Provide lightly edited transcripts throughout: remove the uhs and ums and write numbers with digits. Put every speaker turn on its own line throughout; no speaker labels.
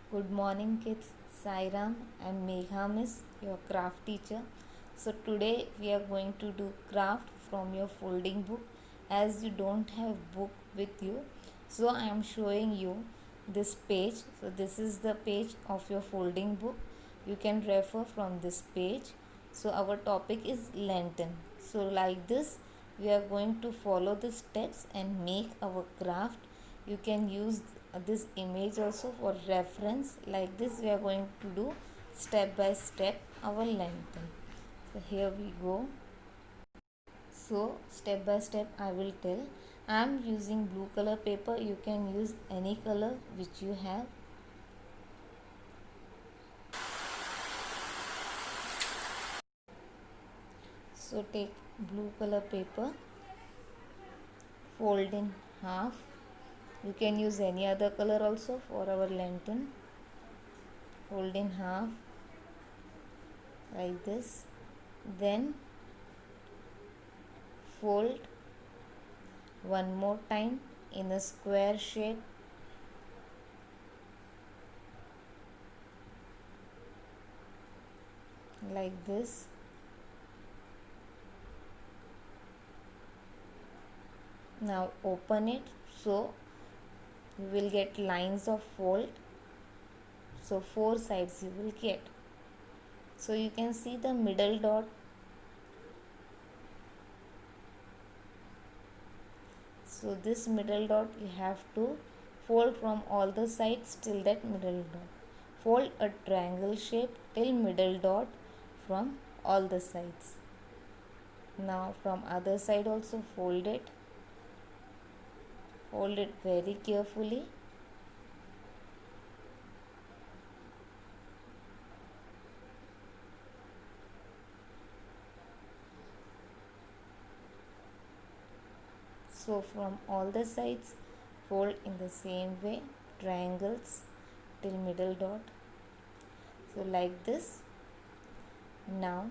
Good morning, kids. Sairam and Megha Miss, your craft teacher. So, today we are going to do craft from your folding book as you don't have book with you. So, I am showing you this page. So, this is the page of your folding book. You can refer from this page. So, our topic is lantern. So, like this, we are going to follow the steps and make our craft. You can use this image also for reference. Like this we are going to do step by step our lantern. So here we go. So step by step I will tell. I am using blue color paper. You can use any color which you have. So take blue color paper, fold in half. You can use any other color also for our lantern. Fold in half like this. Then fold one more time in a square shape. Like this. Now open it, so you will get lines of fold. So 4 sides you will get. So you can see the middle dot. So this middle dot you have to fold from all the sides till that middle dot. Fold a triangle shape till middle dot from all the sides. Now from other side also fold it. Fold it very carefully. So from all the sides fold in the same way, triangles till middle dot. So like this. Now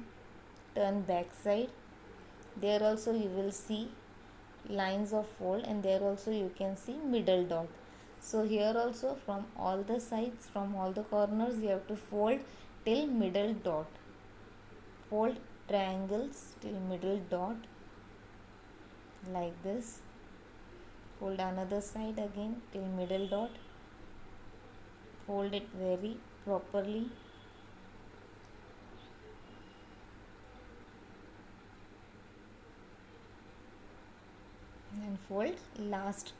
turn back side. There also you will see lines of fold, and there also you can see middle dot. So here also from all the sides, from all the corners, you have to fold till middle dot. Fold triangles till middle dot like this. Fold another side again till middle dot. Fold it very properly. And fold last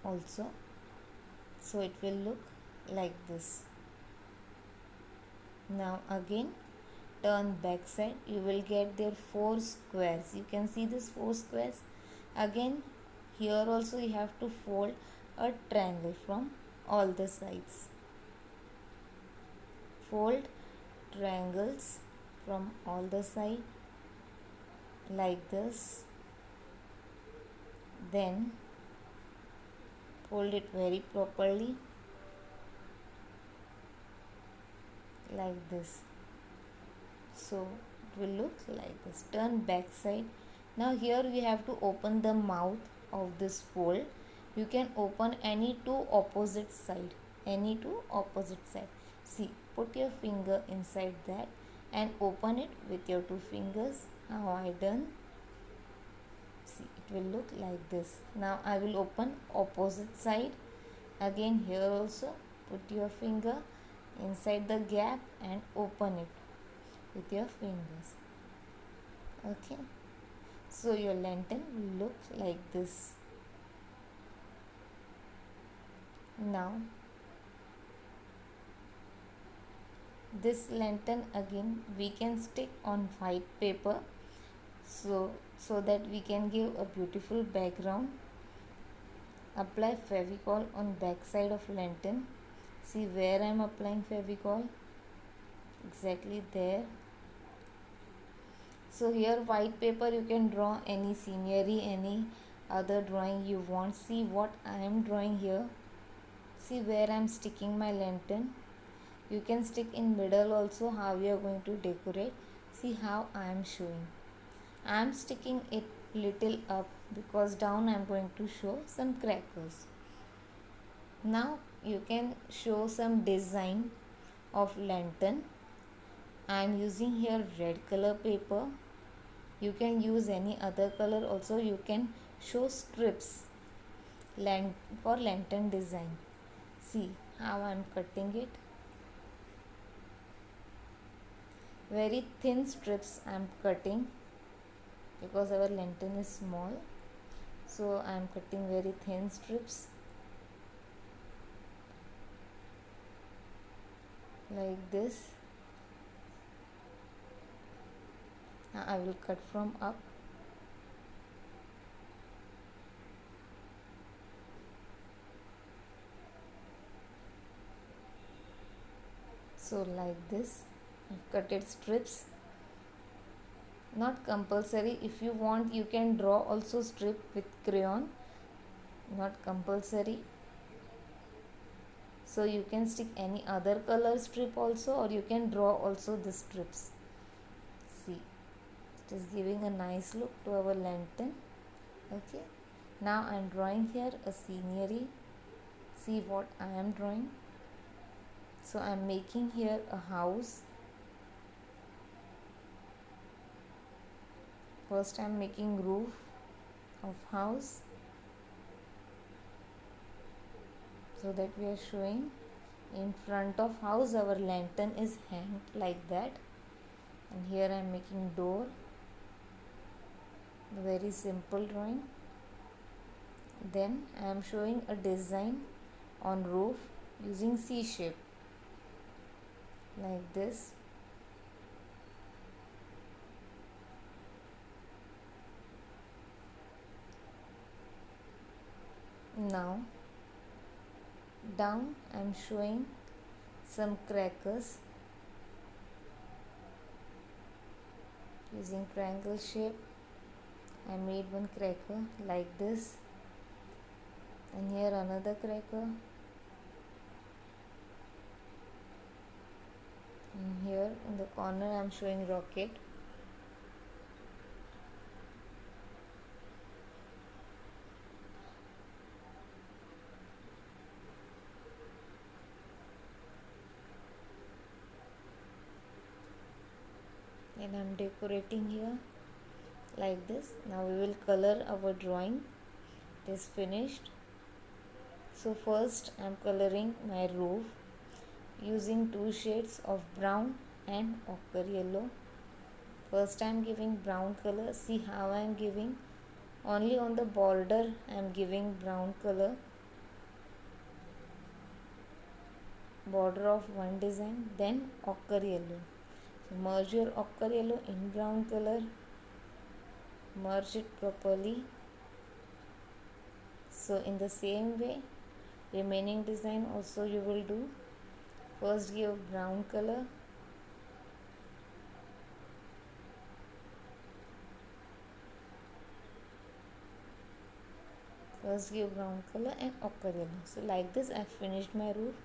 also. So it will look like this. Now again turn back side. You will get there 4 squares. You can see this 4 squares. Again here also you have to fold a triangle from all the sides. Fold triangles from all the side like this. Then fold it very properly like this. So it will look like this. Turn back side. Now here we have to open the mouth of this fold. You can open any two opposite side. Any two opposite side. See, put your finger inside that and open it with your 2 fingers. How I done. See, it will look like this. Now I will open opposite side. Again here also put your finger inside the gap and open it with your fingers. Okay, so your lantern will look like this. Now this lantern again we can stick on white paper, so that we can give a beautiful background. Apply Fevicol on back side of lantern. See where I am applying Fevicol, exactly there. So here white paper you can draw any scenery, any other drawing you want. See what I am drawing here. See where I am sticking my lantern. You can stick in middle also, how you are going to decorate. See how I am showing. I am sticking it little up because down I am going to show some crackers. Now you can show some design of lantern. I am using here red color paper. You can use any other color also. You can show strips for lantern design. See how I am cutting it. Very thin strips I am cutting because our lantern is small. So I am cutting very thin strips like this. Now I will cut from up. So like this, I've cutted strips. Not compulsory. If you want, you can draw also strip with crayon. Not compulsory. So you can stick any other color strip also, or you can draw also the strips. See, it is giving a nice look to our lantern. Okay. Now I am drawing here a scenery. See what I am drawing. So I am making here a house. First I am making roof of house, so that we are showing in front of house our lantern is hanged like that. And here I am making door. Very simple drawing. Then I am showing a design on roof using C shape like this. Now down I am showing some crackers using triangle shape. I made one cracker like this, and here another cracker, and here in the corner I am showing rocket. And I am decorating here like this. Now we will color our drawing. It is finished. So first I am coloring my roof using two shades of brown and ochre yellow. First I am giving brown color. See how I am giving. Only on the border I am giving brown color. Border of one design. Then ochre yellow. So merge your ochre yellow in brown color. Merge it properly. So in the same way, remaining design also you will do. First give brown color. First give brown color and ochre yellow. So like this I have finished my roof.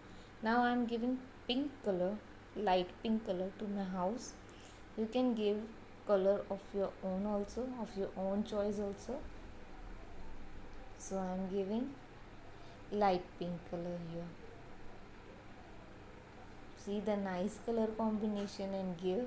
Now I am giving pink color, light pink color to my house. You can give color of your own also, of your own choice also. So I am giving light pink color here. See the nice color combination and give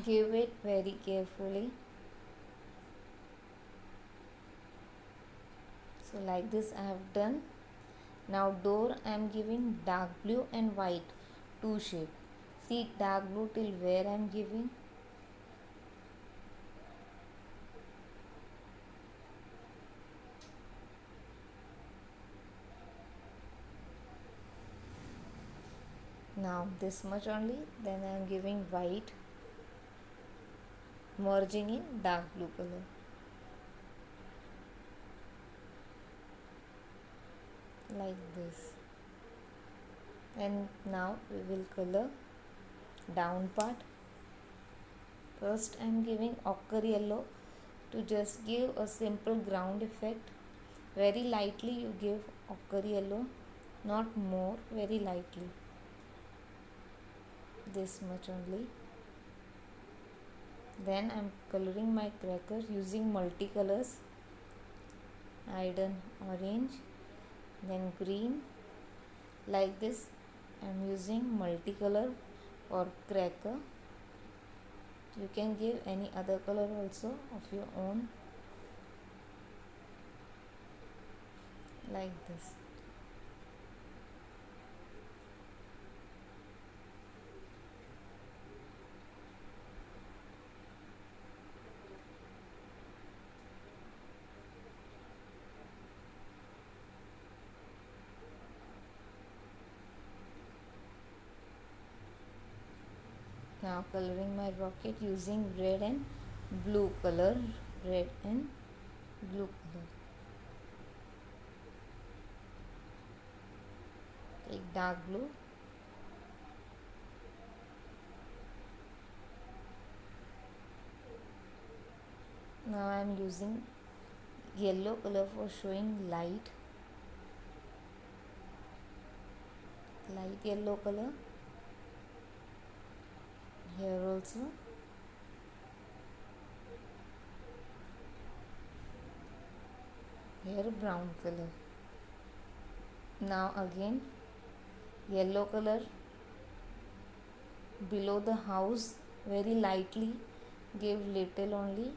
it very carefully. So like this I have done. Now door I am giving dark blue and white, two shade. See dark blue till where I am giving. Now this much only. Then I am giving white, merging in dark blue color. Like this. And now we will color down part. First I am giving ochre yellow to just give a simple ground effect. Very lightly you give ochre yellow, not more, very lightly, this much only. Then I'm coloring my cracker using multicolors. I done orange, then green. Like this I'm using multicolor for cracker. You can give any other color also of your own, like this. Now coloring my rocket using red and blue color. Red and blue color. Take dark blue. Now I am using yellow color for showing light yellow color here also. Here brown color. Now again yellow color below the house, very lightly, give little only,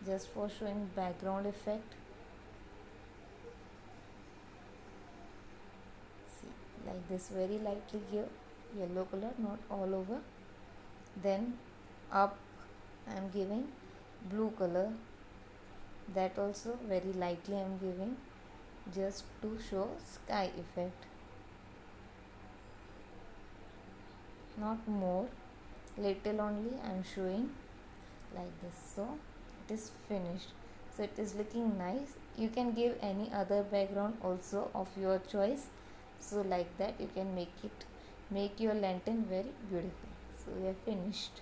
just for showing background effect. See, like this, very lightly give yellow color, not all over. Then up I am giving blue color, that also very lightly I am giving, just to show sky effect, not more, little only I am showing, like this. So it is finished. So it is looking nice. You can give any other background also of your choice. So like that you can make your lantern very beautiful. So we are finished.